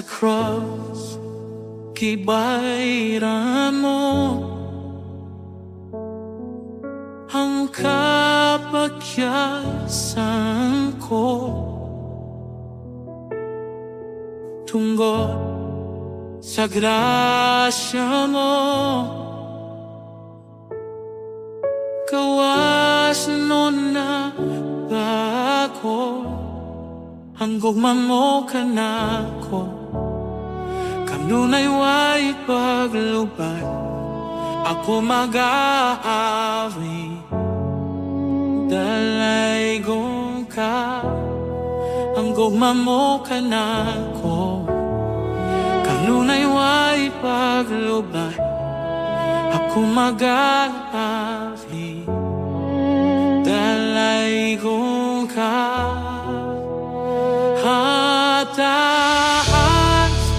sa cross, kibayran mo ang kapagyasan ko. Tungkol sa grasya mo, gawas nun na bago, ang gugma mo kanako. Kanunay way paglubad, ako mag-aawi. Dalaygong ka, ang gugma mo kanako. Kanunay way paglubad, ako mag-aawi. Dalaygong ka, hataas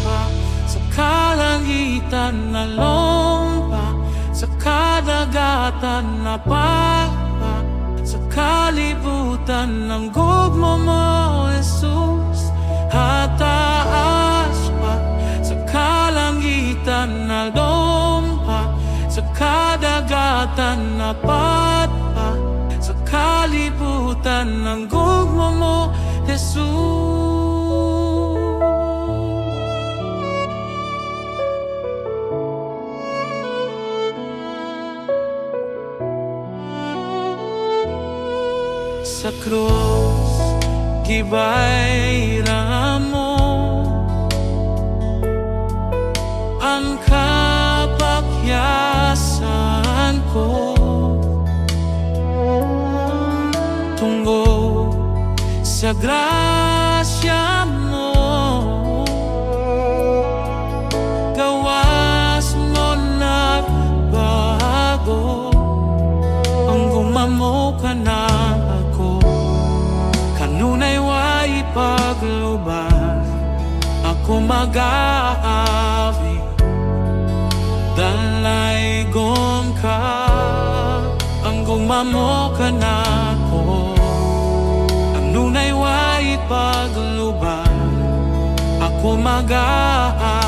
pa sa kalangitan na lompa, sa kadagatan na pagpa, sa kalibutan ng gugmo mo, Jesus. Hataas pa sa kalangitan na lompa, sa kadagatan na pagpa, sa kalibutan ng gugmo mo, Jesus. Sa krus, gibayran mo ang kapakyasan ko. Tungkol sa grasya mo, gawas mo na bago, ang gumamo ka na ako. Kanunay way paglubad, ako mag-aawi. Dalaygong ka, ang gumamo ka na ako. Ang nunay way paglubad, ako mag-aawi.